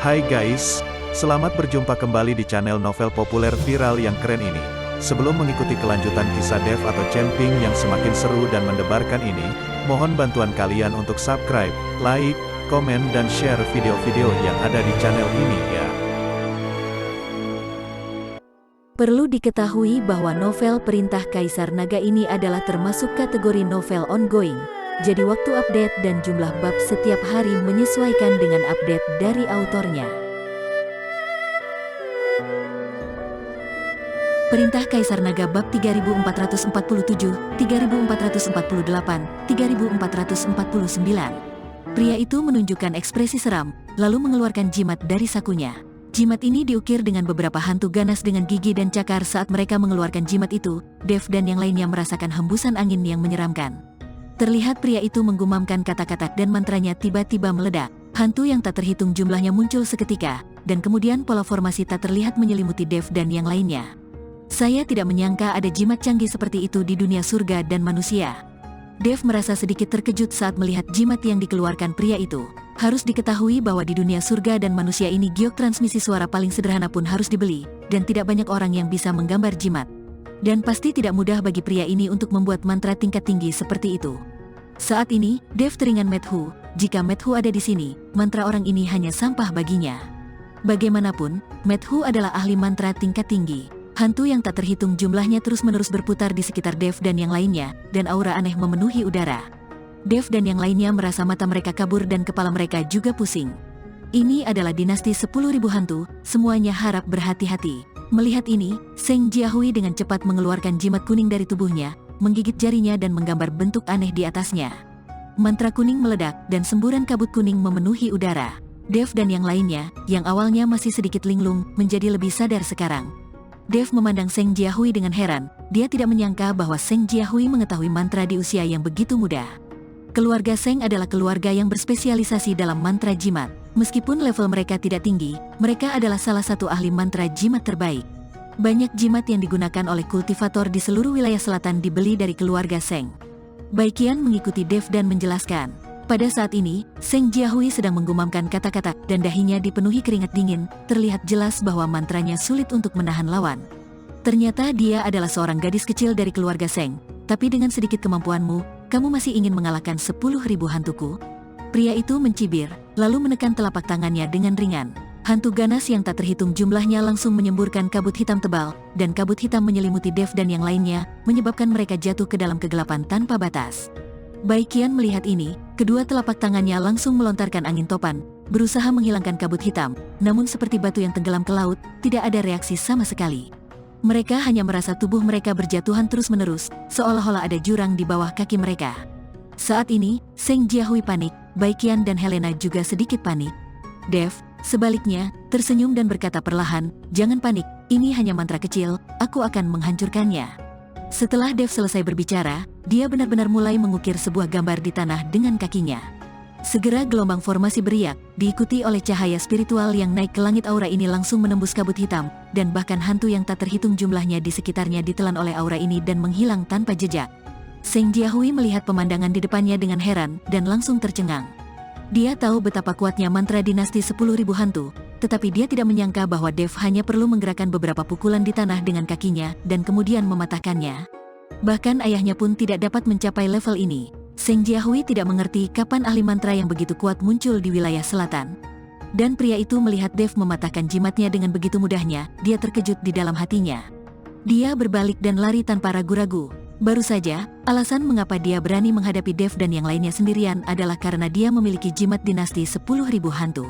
Hai guys, selamat berjumpa kembali di channel novel populer viral yang keren ini. Sebelum mengikuti kelanjutan kisah Dev atau Camping yang semakin seru dan mendebarkan ini, mohon bantuan kalian untuk subscribe, like, komen dan share video-video yang ada di channel ini ya. Perlu diketahui bahwa novel Perintah Kaisar Naga ini adalah termasuk kategori novel ongoing. Jadi waktu update dan jumlah bab setiap hari menyesuaikan dengan update dari autornya. Perintah Kaisar Naga bab 3447, 3448, 3449. Pria itu menunjukkan ekspresi seram, lalu mengeluarkan jimat dari sakunya. Jimat ini diukir dengan beberapa hantu ganas dengan gigi dan cakar. Saat mereka mengeluarkan jimat itu, Dev dan yang lainnya merasakan hembusan angin yang menyeramkan. Terlihat pria itu menggumamkan kata-kata dan mantranya tiba-tiba meledak. Hantu yang tak terhitung jumlahnya muncul seketika, dan kemudian pola formasi tak terlihat menyelimuti Dev dan yang lainnya. Saya tidak menyangka ada jimat canggih seperti itu di dunia surga dan manusia. Dev merasa sedikit terkejut saat melihat jimat yang dikeluarkan pria itu. Harus diketahui bahwa di dunia surga dan manusia ini giok transmisi suara paling sederhana pun harus dibeli, dan tidak banyak orang yang bisa menggambar jimat. Dan pasti tidak mudah bagi pria ini untuk membuat mantra tingkat tinggi seperti itu. Saat ini, Dev teringat Medhu. Jika Medhu ada di sini, mantra orang ini hanya sampah baginya. Bagaimanapun, Medhu adalah ahli mantra tingkat tinggi. Hantu yang tak terhitung jumlahnya terus-menerus berputar di sekitar Dev dan yang lainnya, dan aura aneh memenuhi udara. Dev dan yang lainnya merasa mata mereka kabur dan kepala mereka juga pusing. Ini adalah dinasti 10.000 hantu, semuanya harap berhati-hati. Melihat ini, Seng Jiahui dengan cepat mengeluarkan jimat kuning dari tubuhnya, menggigit jarinya dan menggambar bentuk aneh di atasnya. Mantra kuning meledak dan semburan kabut kuning memenuhi udara. Dev dan yang lainnya, yang awalnya masih sedikit linglung, menjadi lebih sadar sekarang. Dev memandang Seng Jiahui dengan heran. Dia tidak menyangka bahwa Seng Jiahui mengetahui mantra di usia yang begitu muda. Keluarga Seng adalah keluarga yang berspesialisasi dalam mantra jimat. Meskipun level mereka tidak tinggi, mereka adalah salah satu ahli mantra jimat terbaik. Banyak jimat yang digunakan oleh kultivator di seluruh wilayah selatan dibeli dari keluarga Seng. Baikian mengikuti Dev dan menjelaskan. Pada saat ini, Seng Jiahui sedang menggumamkan kata-kata dan dahinya dipenuhi keringat dingin. Terlihat jelas bahwa mantranya sulit untuk menahan lawan. Ternyata dia adalah seorang gadis kecil dari keluarga Seng. Tapi dengan sedikit kemampuanmu, kamu masih ingin mengalahkan 10.000 hantuku? Pria itu mencibir, lalu menekan telapak tangannya dengan ringan. Hantu ganas yang tak terhitung jumlahnya langsung menyemburkan kabut hitam tebal, dan kabut hitam menyelimuti Dev dan yang lainnya, menyebabkan mereka jatuh ke dalam kegelapan tanpa batas. Baikian melihat ini, kedua telapak tangannya langsung melontarkan angin topan, berusaha menghilangkan kabut hitam, namun seperti batu yang tenggelam ke laut, tidak ada reaksi sama sekali. Mereka hanya merasa tubuh mereka berjatuhan terus-menerus, seolah-olah ada jurang di bawah kaki mereka. Saat ini, Seng Jiahui panik, Baikian dan Helena juga sedikit panik. Dev, sebaliknya, tersenyum dan berkata perlahan, "Jangan panik, ini hanya mantra kecil, aku akan menghancurkannya." Setelah Dev selesai berbicara, dia benar-benar mulai mengukir sebuah gambar di tanah dengan kakinya. Segera gelombang formasi beriak, diikuti oleh cahaya spiritual yang naik ke langit. Aura ini langsung menembus kabut hitam, dan bahkan hantu yang tak terhitung jumlahnya di sekitarnya ditelan oleh aura ini dan menghilang tanpa jejak. Seng Jiahui melihat pemandangan di depannya dengan heran dan langsung tercengang. Dia tahu betapa kuatnya mantra dinasti 10.000 hantu, tetapi dia tidak menyangka bahwa Dev hanya perlu menggerakkan beberapa pukulan di tanah dengan kakinya dan kemudian mematahkannya. Bahkan ayahnya pun tidak dapat mencapai level ini. Seng Jiahui tidak mengerti kapan ahli mantra yang begitu kuat muncul di wilayah selatan. Dan pria itu melihat Dev mematahkan jimatnya dengan begitu mudahnya, dia terkejut di dalam hatinya. Dia berbalik dan lari tanpa ragu-ragu. Baru saja, alasan mengapa dia berani menghadapi Dev dan yang lainnya sendirian adalah karena dia memiliki jimat dinasti 10.000 hantu.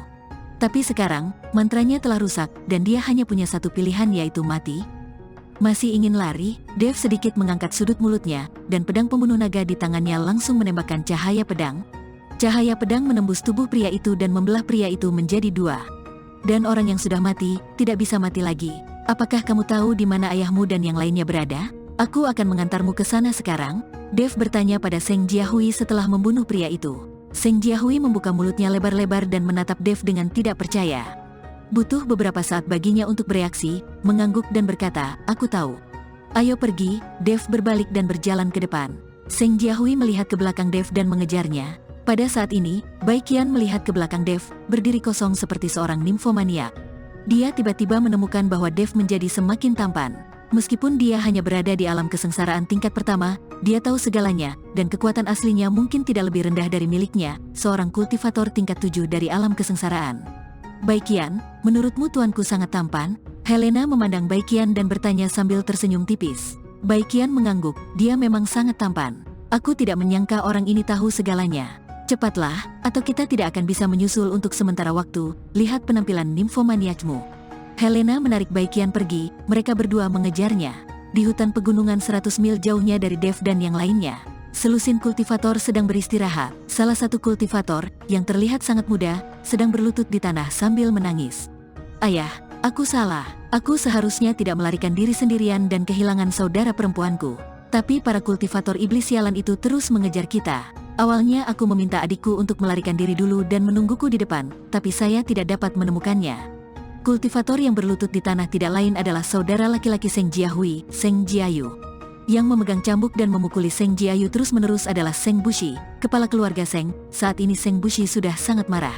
Tapi sekarang, mantranya telah rusak dan dia hanya punya satu pilihan, yaitu mati. Masih ingin lari, Dev sedikit mengangkat sudut mulutnya, dan pedang pembunuh naga di tangannya langsung menembakkan cahaya pedang. Cahaya pedang menembus tubuh pria itu dan membelah pria itu menjadi dua. Dan orang yang sudah mati, tidak bisa mati lagi. Apakah kamu tahu di mana ayahmu dan yang lainnya berada? Aku akan mengantarmu ke sana sekarang. Dev bertanya pada Seng Jiahui setelah membunuh pria itu. Seng Jiahui membuka mulutnya lebar-lebar dan menatap Dev dengan tidak percaya. Butuh beberapa saat baginya untuk bereaksi, mengangguk dan berkata, "Aku tahu. Ayo pergi." Dev berbalik dan berjalan ke depan. Seng Jiahui melihat ke belakang Dev dan mengejarnya. Pada saat ini, Baikian melihat ke belakang Dev, berdiri kosong seperti seorang nimfomaniak. Dia tiba-tiba menemukan bahwa Dev menjadi semakin tampan. Meskipun dia hanya berada di alam kesengsaraan tingkat pertama, dia tahu segalanya, dan kekuatan aslinya mungkin tidak lebih rendah dari miliknya, seorang kultivator tingkat 7 dari alam kesengsaraan. Baikian, menurutmu tuanku sangat tampan? Helena memandang Baikian dan bertanya sambil tersenyum tipis. Baikian mengangguk, dia memang sangat tampan. Aku tidak menyangka orang ini tahu segalanya. Cepatlah, atau kita tidak akan bisa menyusul untuk sementara waktu, lihat penampilan nimfomaniakmu. Helena menarik Baikian pergi, mereka berdua mengejarnya. Di hutan pegunungan 100 mil jauhnya dari Dev dan yang lainnya. Selusin kultivator sedang beristirahat. Salah satu kultivator, yang terlihat sangat muda, sedang berlutut di tanah sambil menangis. Ayah, aku salah. Aku seharusnya tidak melarikan diri sendirian dan kehilangan saudara perempuanku. Tapi para kultivator iblis sialan itu terus mengejar kita. Awalnya aku meminta adikku untuk melarikan diri dulu dan menungguku di depan, tapi saya tidak dapat menemukannya. Kultivator yang berlutut di tanah tidak lain adalah saudara laki-laki Seng Jiahui, Seng Jiayu. Yang memegang cambuk dan memukuli Seng Jiayu terus-menerus adalah Seng Bushi, kepala keluarga Seng. Saat ini Seng Bushi sudah sangat marah.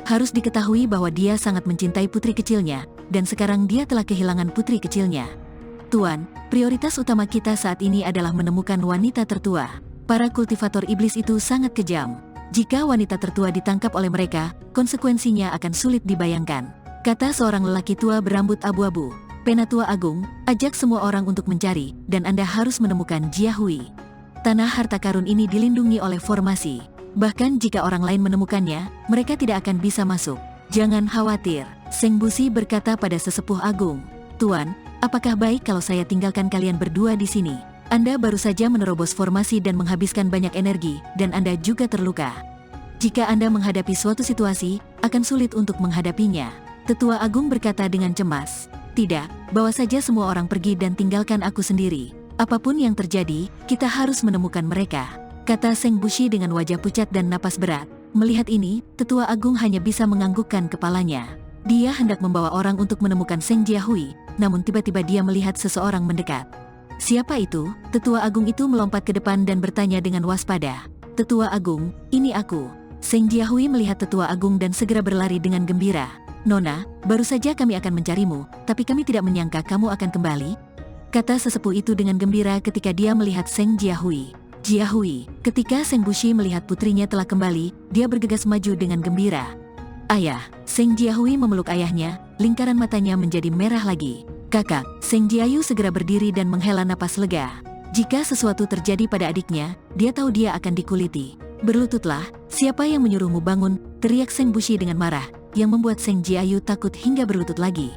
Harus diketahui bahwa dia sangat mencintai putri kecilnya, dan sekarang dia telah kehilangan putri kecilnya. Tuan, prioritas utama kita saat ini adalah menemukan wanita tertua. Para kultivator iblis itu sangat kejam. Jika wanita tertua ditangkap oleh mereka, konsekuensinya akan sulit dibayangkan. Kata seorang lelaki tua berambut abu-abu. Penatua Agung, ajak semua orang untuk mencari, dan Anda harus menemukan Jiahui. Tanah harta karun ini dilindungi oleh formasi. Bahkan jika orang lain menemukannya, mereka tidak akan bisa masuk. Jangan khawatir, Seng Bushi berkata pada sesepuh agung. Tuan, apakah baik kalau saya tinggalkan kalian berdua di sini? Anda baru saja menerobos formasi dan menghabiskan banyak energi, dan Anda juga terluka. Jika Anda menghadapi suatu situasi, akan sulit untuk menghadapinya. Tetua Agung berkata dengan cemas. Tidak, bawa saja semua orang pergi dan tinggalkan aku sendiri. Apapun yang terjadi, kita harus menemukan mereka. Kata Seng Bushi dengan wajah pucat dan napas berat. Melihat ini, Tetua Agung hanya bisa menganggukkan kepalanya. Dia hendak membawa orang untuk menemukan Seng Jiahui, namun tiba-tiba dia melihat seseorang mendekat. Siapa itu? Tetua Agung itu melompat ke depan dan bertanya dengan waspada. Tetua Agung, ini aku. Seng Jiahui melihat Tetua Agung dan segera berlari dengan gembira. Nona, baru saja kami akan mencarimu, tapi kami tidak menyangka kamu akan kembali. Kata sesepuh itu dengan gembira ketika dia melihat Seng Jiahui. Jiahui, ketika Seng Bushi melihat putrinya telah kembali, dia bergegas maju dengan gembira. Ayah, Seng Jiahui memeluk ayahnya, lingkaran matanya menjadi merah lagi. Kakak, Seng Jiayu segera berdiri dan menghela napas lega. Jika sesuatu terjadi pada adiknya, dia tahu dia akan dikuliti. Berlututlah, siapa yang menyuruhmu bangun, teriak Seng Bushi dengan marah, yang membuat Seng Jiayu takut hingga berlutut lagi.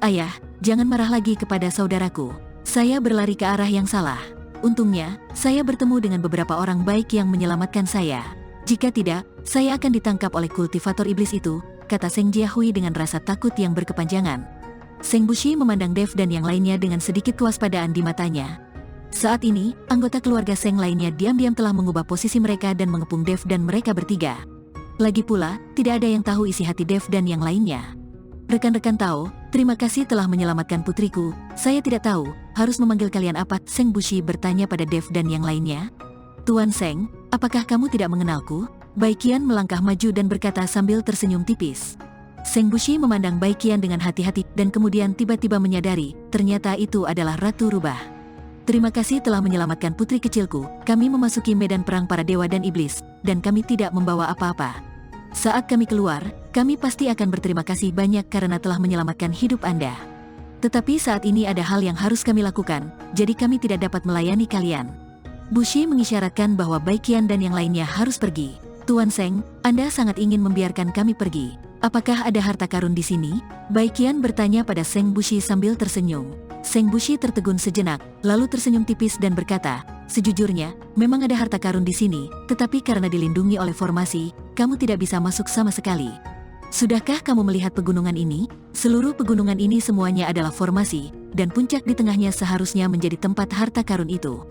Ayah, jangan marah lagi kepada saudaraku. Saya berlari ke arah yang salah. Untungnya, saya bertemu dengan beberapa orang baik yang menyelamatkan saya. Jika tidak, saya akan ditangkap oleh kultivator iblis itu, kata Seng Jiahui dengan rasa takut yang berkepanjangan. Seng Bushi memandang Dev dan yang lainnya dengan sedikit kewaspadaan di matanya. Saat ini, anggota keluarga Seng lainnya diam-diam telah mengubah posisi mereka dan mengepung Dev dan mereka bertiga. Lagi pula, tidak ada yang tahu isi hati Dev dan yang lainnya. Rekan-rekan tahu, terima kasih telah menyelamatkan putriku. Saya tidak tahu, harus memanggil kalian apa? Seng Bushi bertanya pada Dev dan yang lainnya. Tuan Seng, apakah kamu tidak mengenalku? Baikian melangkah maju dan berkata sambil tersenyum tipis. Seng Bushi memandang Baikian dengan hati-hati dan kemudian tiba-tiba menyadari, ternyata itu adalah Ratu Rubah. Terima kasih telah menyelamatkan putri kecilku, kami memasuki medan perang para dewa dan iblis, dan kami tidak membawa apa-apa. Saat kami keluar, kami pasti akan berterima kasih banyak karena telah menyelamatkan hidup Anda. Tetapi saat ini ada hal yang harus kami lakukan, jadi kami tidak dapat melayani kalian. Bushi mengisyaratkan bahwa Baikian dan yang lainnya harus pergi. Tuan Seng, Anda sangat ingin membiarkan kami pergi. Apakah ada harta karun di sini? Baikian bertanya pada Seng Bushi sambil tersenyum. Seng Bushi tertegun sejenak, lalu tersenyum tipis dan berkata, sejujurnya, memang ada harta karun di sini, tetapi karena dilindungi oleh formasi, kamu tidak bisa masuk sama sekali. Sudahkah kamu melihat pegunungan ini? Seluruh pegunungan ini semuanya adalah formasi, dan puncak di tengahnya seharusnya menjadi tempat harta karun itu.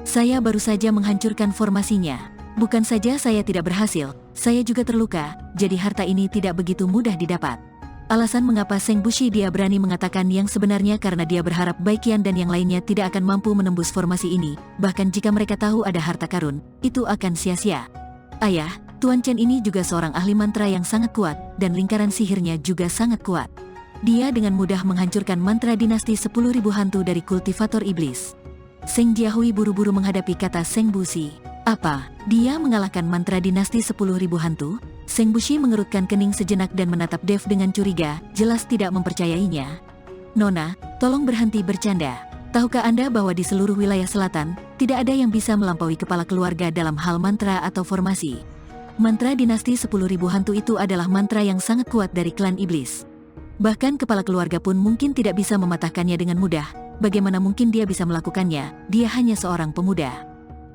Saya baru saja menghancurkan formasinya. Bukan saja saya tidak berhasil, saya juga terluka, jadi harta ini tidak begitu mudah didapat. Alasan mengapa Seng Bushi dia berani mengatakan yang sebenarnya karena dia berharap Baikian dan yang lainnya tidak akan mampu menembus formasi ini, bahkan jika mereka tahu ada harta karun, itu akan sia-sia. Ayah, Tuan Chen ini juga seorang ahli mantra yang sangat kuat, dan lingkaran sihirnya juga sangat kuat. Dia dengan mudah menghancurkan mantra dinasti 10.000 hantu dari kultivator iblis. Seng Jiahui buru-buru menghadapi kata Seng Bushi. Apa? Dia mengalahkan mantra dinasti 10.000 hantu? Seng Bushi mengerutkan kening sejenak dan menatap Dev dengan curiga, jelas tidak mempercayainya. Nona, tolong berhenti bercanda. Tahukah Anda bahwa di seluruh wilayah selatan, tidak ada yang bisa melampaui kepala keluarga dalam hal mantra atau formasi? Mantra dinasti 10.000 hantu itu adalah mantra yang sangat kuat dari klan iblis. Bahkan kepala keluarga pun mungkin tidak bisa mematahkannya dengan mudah. Bagaimana mungkin dia bisa melakukannya? Dia hanya seorang pemuda.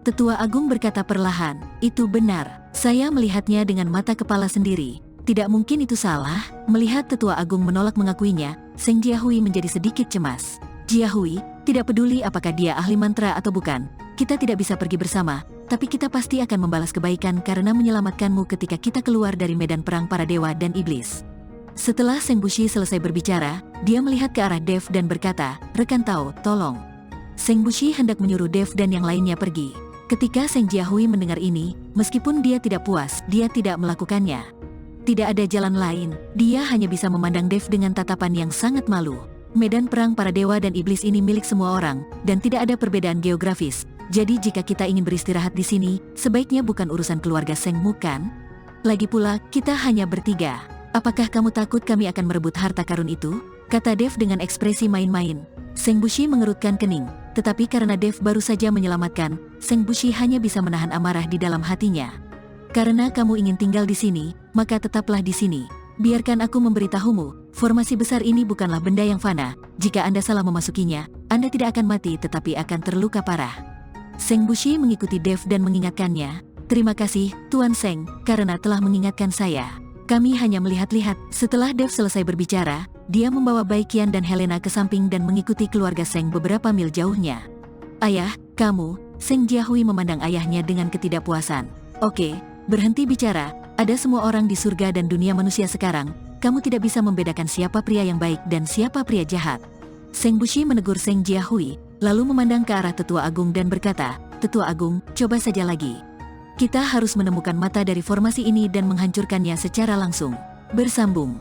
Tetua Agung berkata perlahan, itu benar. Saya melihatnya dengan mata kepala sendiri. Tidak mungkin itu salah. Melihat Tetua Agung menolak mengakuinya, Seng Jiahui menjadi sedikit cemas. Jiahui, tidak peduli apakah dia ahli mantra atau bukan, kita tidak bisa pergi bersama, tapi kita pasti akan membalas kebaikan karena menyelamatkanmu ketika kita keluar dari medan perang para dewa dan iblis. Setelah Seng Bushi selesai berbicara, dia melihat ke arah Dev dan berkata, rekan Tao, tolong. Seng Bushi hendak menyuruh Dev dan yang lainnya pergi. Ketika Seng Jiahui mendengar ini, meskipun dia tidak puas, dia tidak melakukannya. Tidak ada jalan lain, dia hanya bisa memandang Dev dengan tatapan yang sangat malu. Medan perang para dewa dan iblis ini milik semua orang, dan tidak ada perbedaan geografis. Jadi jika kita ingin beristirahat di sini, sebaiknya bukan urusan keluarga Seng Mu kan? Lagi pula, kita hanya bertiga. Apakah kamu takut kami akan merebut harta karun itu? Kata Dev dengan ekspresi main-main. Seng Bushi mengerutkan kening, tetapi karena Dev baru saja menyelamatkan, Seng Bushi hanya bisa menahan amarah di dalam hatinya. Karena kamu ingin tinggal di sini, maka tetaplah di sini. Biarkan aku memberitahumu, formasi besar ini bukanlah benda yang fana. Jika Anda salah memasukinya, Anda tidak akan mati tetapi akan terluka parah. Seng Bushi mengikuti Dev dan mengingatkannya, terima kasih, Tuan Seng, karena telah mengingatkan saya. Kami hanya melihat-lihat. Setelah Dev selesai berbicara, dia membawa Baikian dan Helena ke samping dan mengikuti keluarga Seng beberapa mil jauhnya. Ayah, kamu, Seng Jiahui memandang ayahnya dengan ketidakpuasan. Oke, berhenti bicara. Ada semua orang di surga dan dunia manusia sekarang, kamu tidak bisa membedakan siapa pria yang baik dan siapa pria jahat. Seng Bushi menegur Seng Jiahui, lalu memandang ke arah Tetua Agung dan berkata, Tetua Agung, coba saja lagi. Kita harus menemukan mata dari formasi ini dan menghancurkannya secara langsung. Bersambung.